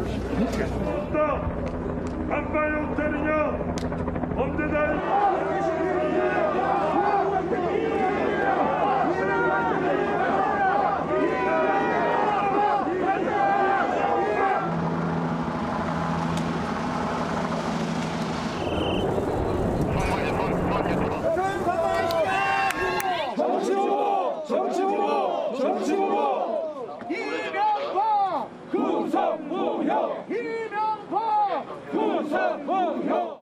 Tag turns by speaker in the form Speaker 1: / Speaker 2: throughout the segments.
Speaker 1: 없다. 안봐요 때리냐? 언제다.
Speaker 2: 이명박 구성무효! 이명박 구성무효!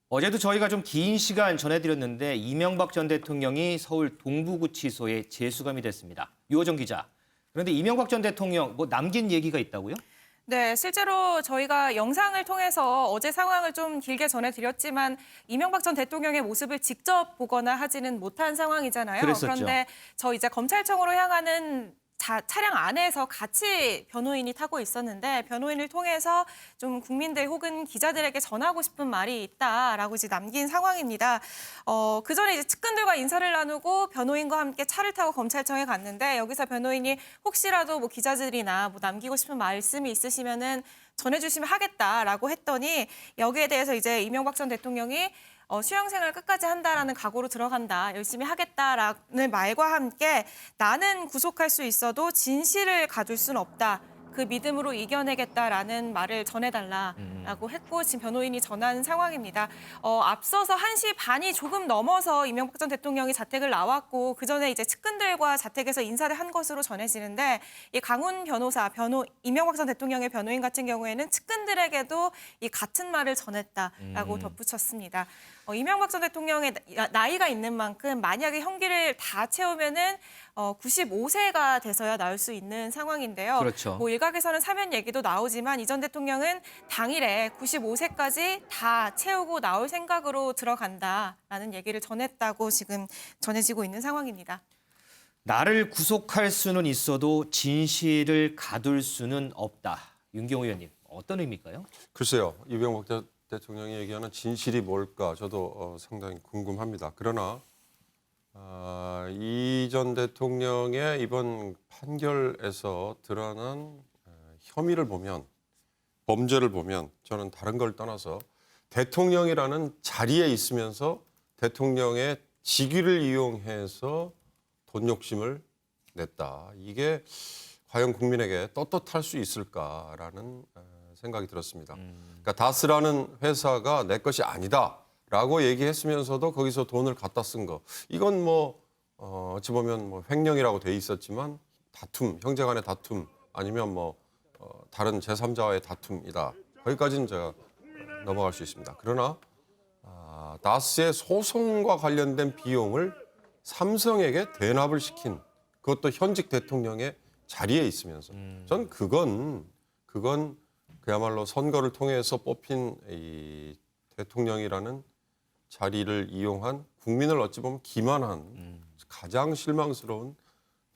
Speaker 3: 어제도 저희가 좀 긴 시간 전해드렸는데 이명박 전 대통령이 서울 동부구치소에 재수감이 됐습니다. 유호정 기자. 그런데 이명박 전 대통령 뭐 남긴 얘기가 있다고요?
Speaker 4: 네, 실제로 저희가 영상을 통해서 어제 상황을 좀 길게 전해드렸지만 이명박 전 대통령의 모습을 직접 보거나 하지는 못한 상황이잖아요.
Speaker 3: 그랬었죠.
Speaker 4: 그런데 저 이제 검찰청으로 향하는 차량 안에서 같이 변호인이 타고 있었는데 변호인을 통해서 좀 국민들 혹은 기자들에게 전하고 싶은 말이 있다라고 이제 남긴 상황입니다. 그 전에 이제 측근들과 인사를 나누고 변호인과 함께 차를 타고 검찰청에 갔는데 여기서 변호인이 혹시라도 뭐 기자들이나 뭐 남기고 싶은 말씀이 있으시면은 전해주시면 하겠다라고 했더니 여기에 대해서 이제 이명박 전 대통령이 수용생활 끝까지 한다라는 각오로 들어간다, 열심히 하겠다라는 말과 함께 나는 구속할 수 있어도 진실을 가둘 수는 없다. 그 믿음으로 이겨내겠다라는 말을 전해달라라고 했고 지금 변호인이 전한 상황입니다. 앞서서 1시 반이 조금 넘어서 이명박 전 대통령이 자택을 나왔고 그전에 이제 측근들과 자택에서 인사를 한 것으로 전해지는데 이 강훈 변호사, 이명박 전 대통령의 변호인 같은 경우에는 측근들에게도 이 같은 말을 전했다라고 덧붙였습니다. 이명박 전 대통령의 나이가 있는 만큼 만약에 형기를 다 채우면은 95세가 돼서야 나올 수 있는 상황인데요.
Speaker 3: 그렇죠.
Speaker 4: 뭐 일각에서는 사면 얘기도 나오지만 이 전 대통령은 당일에 95세까지 다 채우고 나올 생각으로 들어간다라는 얘기를 전했다고 지금 전해지고 있는 상황입니다.
Speaker 3: 나를 구속할 수는 있어도 진실을 가둘 수는 없다. 윤경호 의원님, 어떤 의미일까요?
Speaker 5: 글쎄요. 이명박 대통령이 얘기하는 진실이 뭘까 저도 상당히 궁금합니다. 그러나 이 전 대통령의 이번 판결에서 드러난 혐의를 보면, 범죄를 보면 저는 다른 걸 떠나서 대통령이라는 자리에 있으면서 대통령의 직위를 이용해서 돈 욕심을 냈다. 이게 과연 국민에게 떳떳할 수 있을까라는 생각이 들었습니다. 그러니까 다스라는 회사가 내 것이 아니다라고 얘기했으면서도 거기서 돈을 갖다 쓴 거. 이건 뭐 어찌 보면 뭐 횡령이라고 돼 있었지만 다툼, 형제간의 다툼 아니면 뭐 다른 제3자와의 다툼이다. 거기까지는 제가 넘어갈 수 있습니다. 그러나 다스의 소송과 관련된 비용을 삼성에게 대납을 시킨 그것도 현직 대통령의 자리에 있으면서 전 그건 그야말로 선거를 통해서 뽑힌 이 대통령이라는 자리를 이용한 국민을 어찌 보면 기만한 가장 실망스러운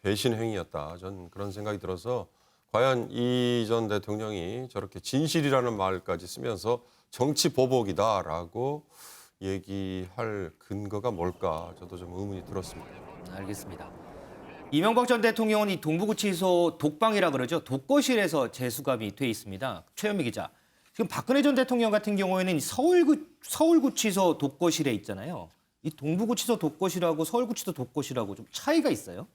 Speaker 5: 배신 행위였다. 전 그런 생각이 들어서 과연 이 전 대통령이 저렇게 진실이라는 말까지 쓰면서 정치 보복이다라고 얘기할 근거가 뭘까 저도 좀 의문이 들었습니다.
Speaker 3: 알겠습니다. 이명박 전 대통령은 이 동부구치소 독방이라 그러죠. 독거실에서 재수감이 돼 있습니다. 최현미 기자. 지금 박근혜 전 대통령 같은 경우에는 서울구치소 독거실에 있잖아요. 이 동부구치소 독거실하고 서울구치소 독거실하고 좀 차이가 있어요?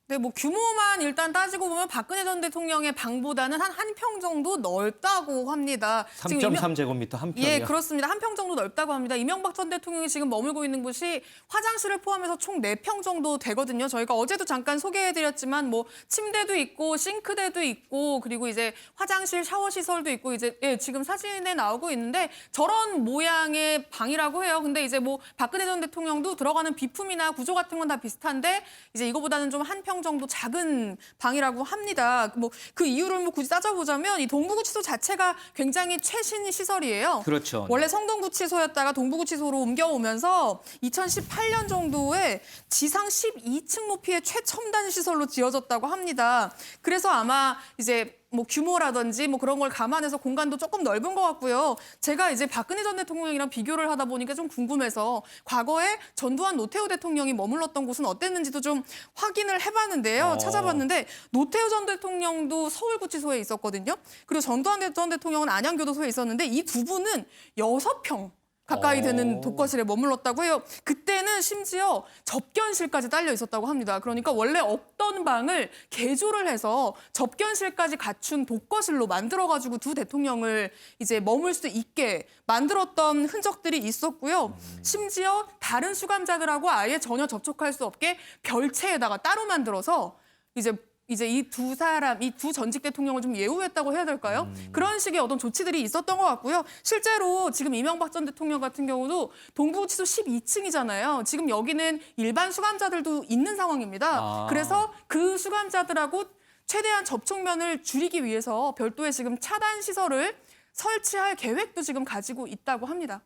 Speaker 6: 네, 뭐 규모만 일단 따지고 보면 박근혜 전 대통령의 방보다는 한 평 정도 넓다고 합니다.
Speaker 3: 3.3제곱미터 한 평이요?
Speaker 6: 예, 그렇습니다. 한 평 정도 넓다고 합니다. 이명박 전 대통령이 지금 머물고 있는 곳이 화장실을 포함해서 총 4평 정도 되거든요. 저희가 어제도 잠깐 소개해드렸지만 뭐 침대도 있고 싱크대도 있고 그리고 이제 화장실 샤워 시설도 있고 이제 지금 사진에 나오고 있는데 저런 모양의 방이라고 해요. 근데 이제 뭐 박근혜 전 대통령도 들어가는 비품이나 구조 같은 건 다 비슷한데 이제 이거보다는 좀 한 평 정도 작은 방이라고 합니다. 뭐 그 이유를 뭐 굳이 따져보자면 이 동부구치소 자체가 굉장히 최신 시설이에요.
Speaker 3: 그렇죠.
Speaker 6: 원래 성동구치소였다가 동부구치소로 옮겨오면서 2018년 정도에 지상 12층 높이의 최첨단 시설로 지어졌다고 합니다. 그래서 아마 이제 뭐 규모라든지 뭐 그런 걸 감안해서 공간도 조금 넓은 것 같고요. 제가 이제 박근혜 전 대통령이랑 비교를 하다 보니까 좀 궁금해서 과거에 전두환 노태우 대통령이 머물렀던 곳은 어땠는지도 좀 확인을 해봤는데요. 찾아봤는데 노태우 전 대통령도 서울구치소에 있었거든요. 그리고 전두환 전 대통령은 안양교도소에 있었는데 이 두 분은 6평 가까이 되는 독거실에 머물렀다고 해요. 그때는 심지어 접견실까지 딸려 있었다고 합니다. 그러니까 원래 없던 방을 개조를 해서 접견실까지 갖춘 독거실로 만들어가지고 두 대통령을 이제 머물 수 있게 만들었던 흔적들이 있었고요. 심지어 다른 수감자들하고 아예 전혀 접촉할 수 없게 별채에다가 따로 만들어서 이제 이 두 사람, 이 두 전직 대통령을 좀 예우했다고 해야 될까요? 그런 식의 어떤 조치들이 있었던 것 같고요. 실제로 지금 이명박 전 대통령 같은 경우도 동부구치소 12층이잖아요. 지금 여기는 일반 수감자들도 있는 상황입니다. 그래서 그 수감자들하고 최대한 접촉면을 줄이기 위해서 별도의 지금 차단 시설을 설치할 계획도 지금 가지고 있다고 합니다.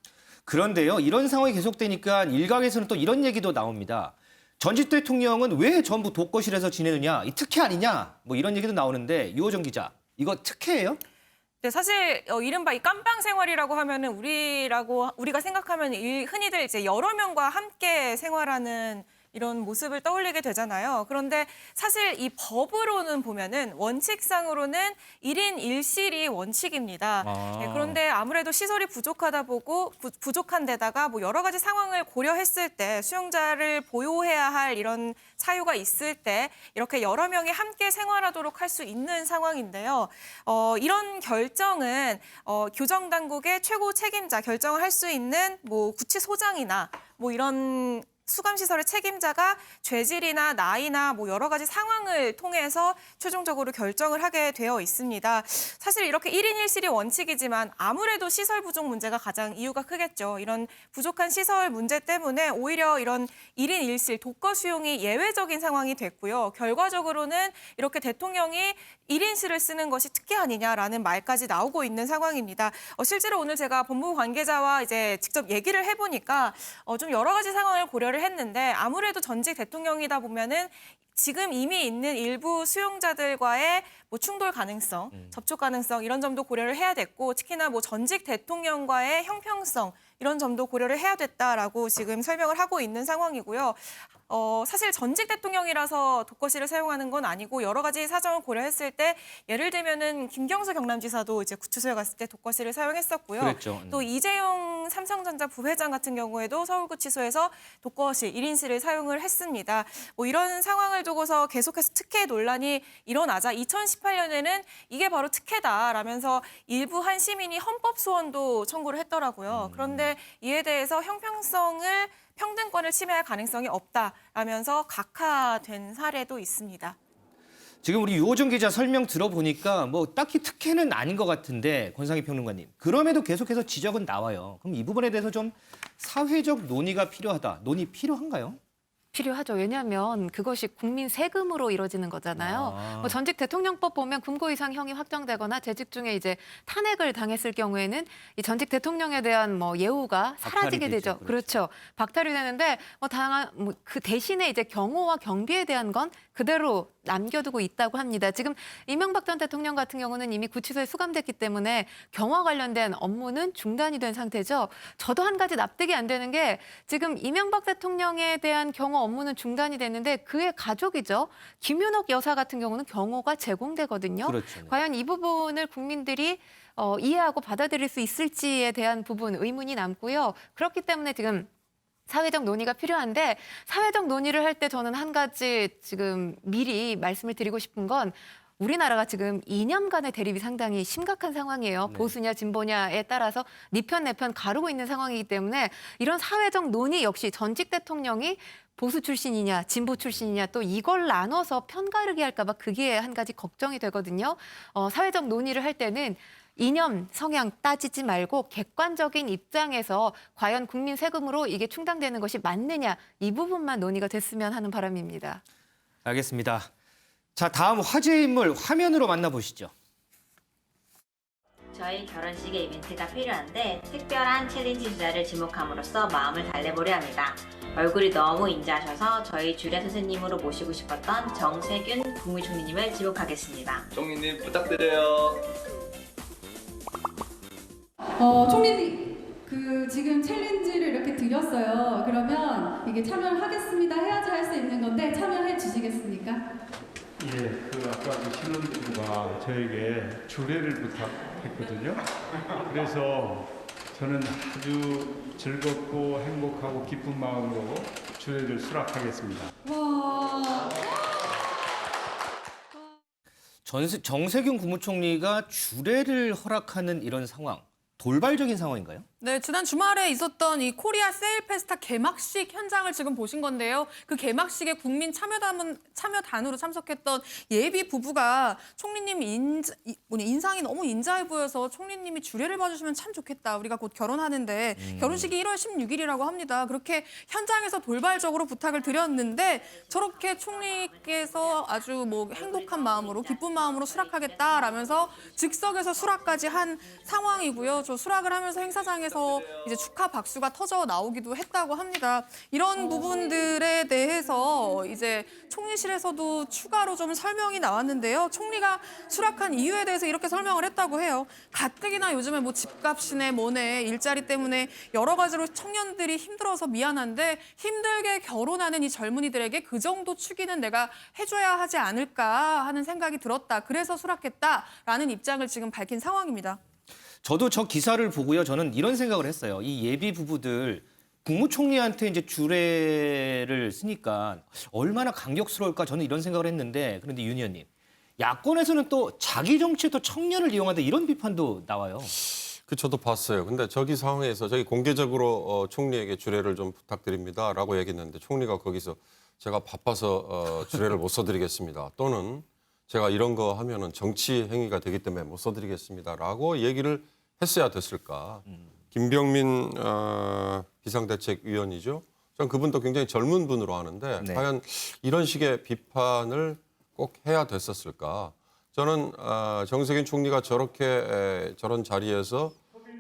Speaker 3: 그런데요, 이런 상황이 계속되니까 일각에서는 또 이런 얘기도 나옵니다. 전직 대통령은 왜 전부 독거실에서 지내느냐, 이 특혜 아니냐, 뭐 이런 얘기도 나오는데 유호정 기자, 이거 특혜예요?
Speaker 4: 네, 사실 이른바 이 깜빵 생활이라고 하면은 우리가 생각하면 흔히들 이제 여러 명과 함께 생활하는 이런 모습을 떠올리게 되잖아요. 그런데 사실 이 법으로는 보면은 원칙상으로는 1인 1실이 원칙입니다. 네, 그런데 아무래도 시설이 부족한 데다가 뭐 여러 가지 상황을 고려했을 때 수용자를 보호해야 할 이런 사유가 있을 때 이렇게 여러 명이 함께 생활하도록 할 수 있는 상황인데요. 이런 결정은 교정 당국의 최고 책임자 결정을 할 수 있는 뭐 구치소장이나 뭐 이런 수감시설의 책임자가 죄질이나 나이나 뭐 여러 가지 상황을 통해서 최종적으로 결정을 하게 되어 있습니다. 사실 이렇게 1인 1실이 원칙이지만 아무래도 시설 부족 문제가 가장 이유가 크겠죠. 이런 부족한 시설 문제 때문에 오히려 이런 1인 1실 독거 수용이 예외적인 상황이 됐고요. 결과적으로는 이렇게 대통령이 1인실을 쓰는 것이 특혜 아니냐라는 말까지 나오고 있는 상황입니다. 실제로 오늘 제가 법무부 관계자와 이제 직접 얘기를 해보니까 좀 여러 가지 상황을 고려를 했는데 아무래도 전직 대통령이다 보면은 지금 이미 있는 일부 수용자들과의 뭐 충돌 가능성, 접촉 가능성 이런 점도 고려를 해야 됐고 특히나 뭐 전직 대통령과의 형평성 이런 점도 고려를 해야 됐다라고 지금 설명을 하고 있는 상황이고요. 사실 전직 대통령이라서 독거실을 사용하는 건 아니고 여러 가지 사정을 고려했을 때 예를 들면은 김경수 경남지사도 이제 구치소에 갔을 때 독거실을 사용했었고요.
Speaker 3: 그랬죠.
Speaker 4: 또 이재용 삼성전자 부회장 같은 경우에도 서울구치소에서 독거실 1인실을 사용을 했습니다. 뭐 이런 상황을 두고서 계속해서 특혜 논란이 일어나자 2018년에는 이게 바로 특혜다라면서 일부 한 시민이 헌법 소원도 청구를 했더라고요. 그런데 이에 대해서 형평성을 평등권을 침해할 가능성이 없다라면서 각하된 사례도 있습니다.
Speaker 3: 지금 우리 유호정 기자 설명 들어보니까 뭐 딱히 특혜는 아닌 것 같은데 권상희 평론가님, 그럼에도 계속해서 지적은 나와요. 그럼 이 부분에 대해서 좀 사회적 논의가 필요하다. 논의 필요한가요?
Speaker 7: 필요하죠. 왜냐하면 그것이 국민 세금으로 이루어지는 거잖아요. 뭐 전직 대통령법 보면 금고 이상 형이 확정되거나 재직 중에 이제 탄핵을 당했을 경우에는 이 전직 대통령에 대한 뭐 예우가 사라지게 되죠. 그렇죠. 박탈이 되는데 그 대신에 이제 경호와 경비에 대한 건 그대로 남겨두고 있다고 합니다. 지금 이명박 전 대통령 같은 경우는 이미 구치소에 수감됐기 때문에 경호와 관련된 업무는 중단이 된 상태죠. 저도 한 가지 납득이 안 되는 게 지금 이명박 대통령에 대한 경호 업무는 중단이 됐는데 그의 가족이죠. 김윤옥 여사 같은 경우는 경호가 제공되거든요.
Speaker 3: 그렇죠.
Speaker 7: 과연 이 부분을 국민들이 이해하고 받아들일 수 있을지에 대한 부분 의문이 남고요. 그렇기 때문에 지금 사회적 논의가 필요한데 사회적 논의를 할 때 저는 한 가지 지금 미리 말씀을 드리고 싶은 건 우리나라가 지금 이념간의 대립이 상당히 심각한 상황이에요. 보수냐 진보냐에 따라서 네 편 내 편 가르고 있는 상황이기 때문에 이런 사회적 논의 역시 전직 대통령이 보수 출신이냐 진보 출신이냐 또 이걸 나눠서 편 가르기 할까 봐 그게 한 가지 걱정이 되거든요. 사회적 논의를 할 때는 이념, 성향 따지지 말고 객관적인 입장에서 과연 국민 세금으로 이게 충당되는 것이 맞느냐 이 부분만 논의가 됐으면 하는 바람입니다.
Speaker 3: 알겠습니다. 자, 다음 화제의 인물 화면으로 만나보시죠.
Speaker 8: 저희 결혼식에 이벤트가 필요한데 특별한 챌린지 주자를 지목함으로써 마음을 달래보려 합니다. 얼굴이 너무 인자하셔서 저희 주례 선생님으로 모시고 싶었던 정세균 국무총리님을 지목하겠습니다.
Speaker 2: 총리님 부탁드려요.
Speaker 9: 총리님, 지금 챌린지를 이렇게 드렸어요. 그러면 이게 참여를 하겠습니다. 해야지 할 수 있는 건데 참여해 주시겠습니까?
Speaker 1: 예, 아까 신혼부부가 저에게 주례를 부탁했거든요. 그래서 저는 아주 즐겁고 행복하고 기쁜 마음으로 주례를 수락하겠습니다.
Speaker 9: 와.
Speaker 3: 정세균 국무총리가 주례를 허락하는 이런 상황, 돌발적인 상황인가요?
Speaker 6: 네, 지난 주말에 있었던 이 코리아 세일 페스타 개막식 현장을 지금 보신 건데요. 그 개막식에 국민 참여단으로 참석했던 예비 부부가 총리님 인상이 너무 인자해 보여서 총리님이 주례를 봐주시면 참 좋겠다. 우리가 곧 결혼하는데 결혼식이 1월 16일이라고 합니다. 그렇게 현장에서 돌발적으로 부탁을 드렸는데 저렇게 총리께서 아주 행복한 마음으로 기쁜 마음으로 수락하겠다라면서 즉석에서 수락까지 한 상황이고요. 저 수락을 하면서 행사장에서 이제 축하 박수가 터져 나오기도 했다고 합니다. 이런 부분들에 대해서 이제 총리실에서도 추가로 좀 설명이 나왔는데요. 총리가 수락한 이유에 대해서 이렇게 설명을 했다고 해요. 가뜩이나 요즘에 집값이네 뭐네 일자리 때문에 여러 가지로 청년들이 힘들어서 미안한데 힘들게 결혼하는 이 젊은이들에게 그 정도 축의는 내가 해줘야 하지 않을까 하는 생각이 들었다. 그래서 수락했다라는 입장을 지금 밝힌 상황입니다.
Speaker 3: 저도 저 기사를 보고요. 저는 이런 생각을 했어요. 이 예비 부부들 국무총리한테 이제 주례를 쓰니까 얼마나 감격스러울까 저는 이런 생각을 했는데 그런데 윤 의원님, 야권에서는 또 자기 정치에 또 청년을 이용한다 이런 비판도 나와요.
Speaker 5: 저도 봤어요. 근데 저기 상황에서 저희 공개적으로 총리에게 주례를 좀 부탁드립니다라고 얘기했는데 총리가 거기서 제가 바빠서 주례를 못 써드리겠습니다. 또는 제가 이런 거 하면은 정치 행위가 되기 때문에 못 써드리겠습니다라고 얘기를 했어야 됐을까. 김병민 비상대책위원이죠. 전 그분도 굉장히 젊은 분으로 아는데
Speaker 3: 네.
Speaker 5: 과연 이런 식의 비판을 꼭 해야 됐었을까. 저는 정세균 총리가 저런 자리에서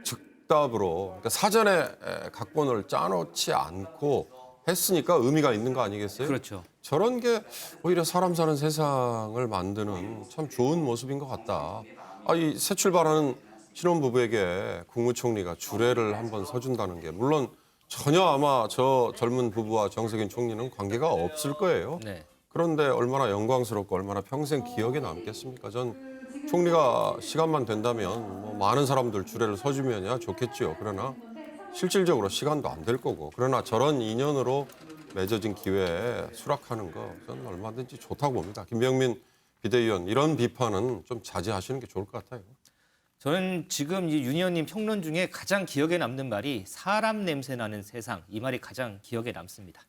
Speaker 5: 즉답으로 그러니까 사전에 각본을 짜놓지 않고 했으니까 의미가 있는 거 아니겠어요?
Speaker 3: 그렇죠.
Speaker 5: 저런 게 오히려 사람 사는 세상을 만드는 참 좋은 모습인 것 같다. 이 새 출발하는 신혼부부에게 국무총리가 주례를 한번 서준다는 게 물론 전혀 아마 저 젊은 부부와 정세균 총리는 관계가 없을 거예요.
Speaker 3: 네.
Speaker 5: 그런데 얼마나 영광스럽고 얼마나 평생 기억에 남겠습니까? 전 총리가 시간만 된다면 많은 사람들 주례를 서주면야 좋겠지요. 그러나 실질적으로 시간도 안 될 거고 그러나 저런 인연으로 맺어진 기회에 수락하는 거 저는 얼마든지 좋다고 봅니다. 김병민 비대위원 이런 비판은 좀 자제하시는 게 좋을 것 같아요.
Speaker 3: 저는 지금 이 윤 의원님 평론 중에 가장 기억에 남는 말이 사람 냄새 나는 세상 이 말이 가장 기억에 남습니다.